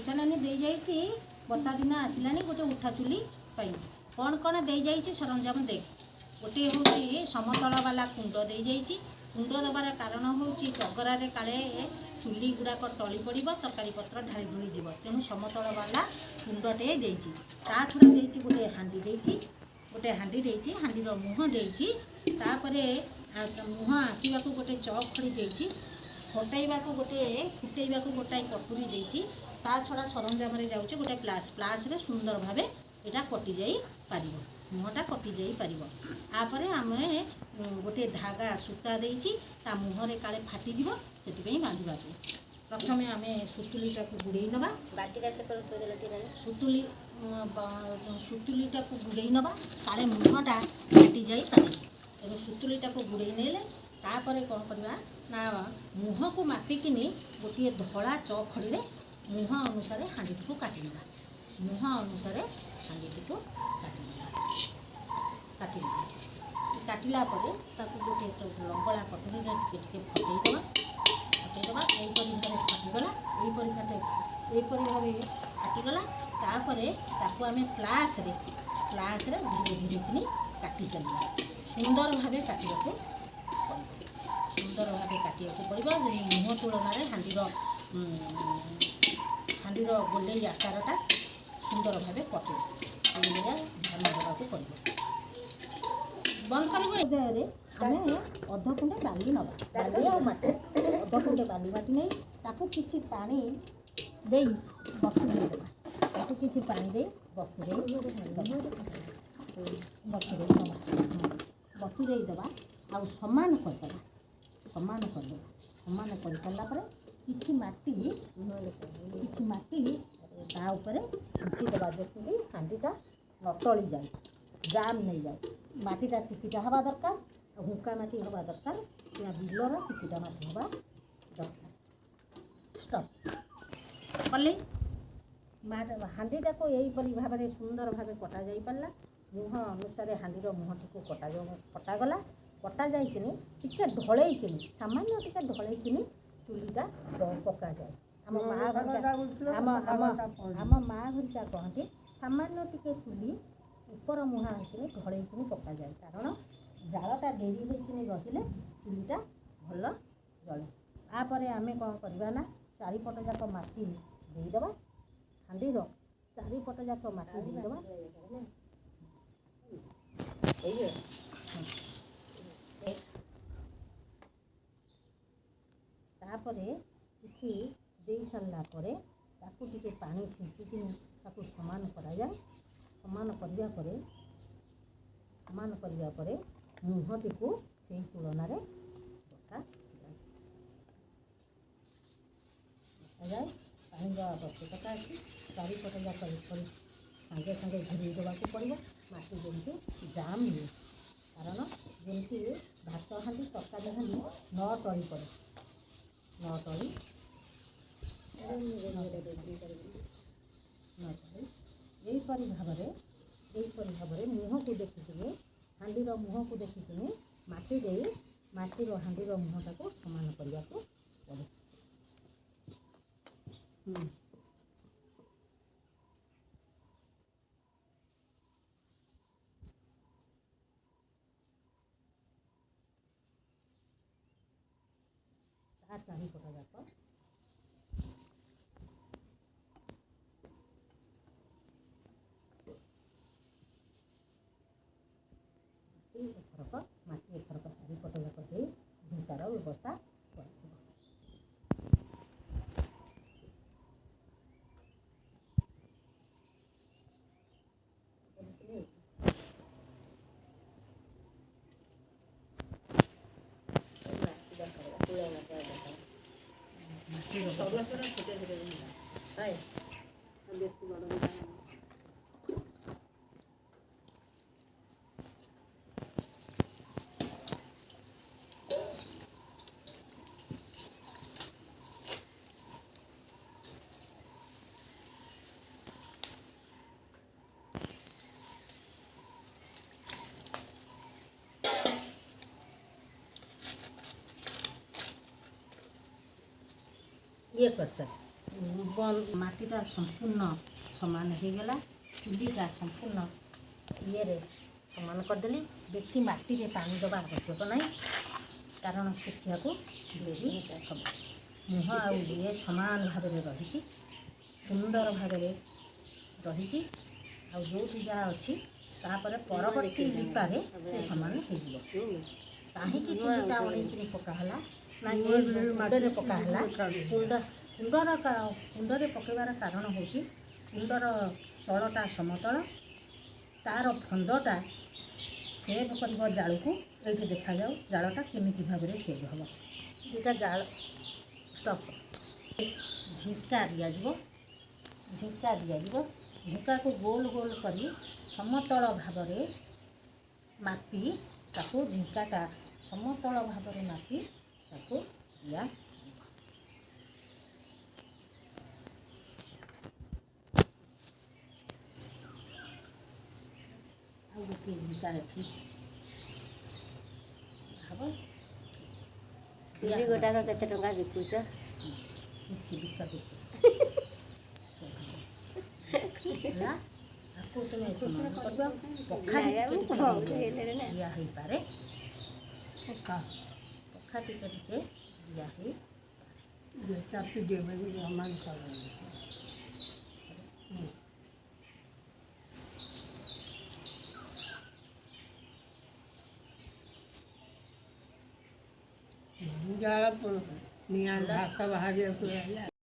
पंचानानी दे जाइए वर्षा दिन आसला गोटे उठा चुली कौन कौन दे जाइए सरंजाम देख गोटे हूँ समतल वाला कुंड दे जाइए कुंड देवार कारण हूँ टगरारे काले चुली गुड़ाक टली पड़ तरकारी पत्र ढाली ढुली जीव तेणु समतल वाला कुंडटे देती ता छड़ा देती गोटे हांडी देती गोटे हांडी देती हांडीर मुह देती मुह आँकिवा गोटे चक खड़ी देती फटैवा गोटे फुटेवा गोटाए कटुरी देती ता छड़ा सरंजाम जाऊँचे गोटे प्लास प्लास रे सुंदर भाव यहाँ कटि जाई पार मुहटा कटि जाई पार आपर आम गोटे धागा सूता देती ता मुहरे काले फाटिजिव से बांधवा प्रथम आम सुतुलीटा को गुड़े नवा बाटिका सुतुली सुतुलीटा को गुड़े नवा काले मुहटा फाटी जाई पारे तेणु सुतुलीटा को गुड़े नेले तापर कौन करवा ना मुह को मापिकिनी गोटे धला चखड़ी में मुह अनुसार हाँडी को काटिना मुह अनुसार हाँडी को काटिना काटिला गोटे लंबड़ा कटोरी टे फटईदे फटईदे यहीपरी भाव फाटिगला यहीपरी भाव फाटिगला तापर आम प्लास धीरे धीरे कि काटि चलना सुंदर भाव काटा सुंदर भाव काटा पड़ो मुह तुलन हाँडीर गोले आकारटा सुंदर भाव कटे से ध्यान देवाक पड़ो बंद कर आम अध कुंडे बाली नवा बाली आ माटी अध कुंडे बाली माटी नहीं ताकू किछि पानी दे बतुरे देवा ताकू किछि पानी दे बतुरे देवा आ समान करदेवा समान कर सारा किछि माटी ता उपरे छिंची देवा जैसे हाँडीटा नटली जाए जाम नहीं जाए माटीटा चिकिटा हवा दरकार हुंका माटी हवा दरकार या बिलर चिकिटा माटी हवा दरकार स्टॉप कले हाँडीटा को यहीपरी भाव में सुंदर भाव कटा जाई पारला मुह अनुसार हाँडीर मुहटी को कटागला कटा जाइकिनी टिके ढलैकिनी सामान्य टिके ढलैकिनी चुलीटा पका जाए आम माँ घरिका कहती सामान्य टिके चुली ऊपर मुहां आँकिनी ढलैकिनी पका जाए कारण जालटा डेरी होइकिनी रहिले चुलीटा भल जले आपर आम कौन करवा ना चारिपट जाक माटी देदेबा हाँडीर चारिपट जाक माटी देदेबा तापरे किछि दे सारा परे ताकू टिके पानी छिंचिकी ताकू समान करा जाए समान करिया परे मुहटी को से तुलन बसा जाए पानी आवश्यकता अच्छी चारिपट जाक सागे सागे घूरी देवाक पड़ो माटी जमी जाम हुए कारण जमी भात हाँडी तरकारी हाँडी न टली पड़े न टली यहीपरी भाव में मुह को देखिए हाँडीर मुह को देखिए माटी दे माटीर हाँडीर मुहटा को समान करने को पड़े चारिपट जाक एथरक माटी एथरक चारिपट जाक दे झिंकार व्यवस्था ये कर सकते ମାଟିଟା ସମ୍ପୂର୍ଣ୍ଣ ସମାନ ହେଇଗଲା। ଚୁଲିଟା ସମ୍ପୂର୍ଣ୍ଣ ଇଏରେ ସମାନ କରିଦେଲି। ବେଶୀ ମାଟିରେ ପାଣି ଦେବା ଆବଶ୍ୟକ ନାହିଁ, କାରଣ ଶୁଖିବାକୁ ଡେରି ହେବ। ମୁହଁ ଆଉ ଇଏ ସମାନ ଭାବରେ ରହିଛି, ସୁନ୍ଦର ଭାବରେ ରହିଛି। ଆଉ ଯେଉଁଠି ଯାହା ଅଛି ତାପରେ ପରବର୍ତ୍ତୀ ଲିପାରେ ସେ ସମାନ ହେଇଯିବ। କାହିଁକି ଚୁଲିଟା ଅଣେଇକିରି ପକା ହେଲା ନା, ଏ କୁଣ୍ଡରେ ପକା ହେଲା। କୁଣ୍ଡରେ ପକାଇବାର କାରଣ ହେଉଛି କୁଣ୍ଡର ତଳଟା ସମତଳ, ତାର ଫନ୍ଦଟା ସେଭ୍ କରିବ ଜାଳକୁ। ଏଇଠି ଦେଖାଯାଉ ଜାଳଟା କେମିତି ଭାବରେ ସେଭ୍ ହେବ। ଦୁଇଟା ଜାଳ ଷ୍ଟପ୍। ଝିଙ୍କା ଦିଆଯିବ। ଝିଙ୍କାକୁ ଗୋଲ ଗୋଲ କରି ସମତଳ ଭାବରେ ମାପି ତାକୁ, ଝିଙ୍କାଟା ସମତଳ ଭାବରେ ମାପି ତାକୁ ଦିଆଯିବ। ଆଉ ଗୋଟିଏ ଝିଙ୍କା ଏଠି ହେବ। ଚୁଲି ଗୋଟାକ କେତେ ଟଙ୍କା ବିକୁଛ? କିଛି ବିକା ବିକି ହେଲା। ଆକୁ ତୁମେ ସମାନ କରିବ। ପଖା ଦିଆ ହେଇପାରେ। ପଖା ଟିକେ ଦିଆ ହେଇପାରେ। ନିଆଁ ଘାସ ବାହାରିବାକୁ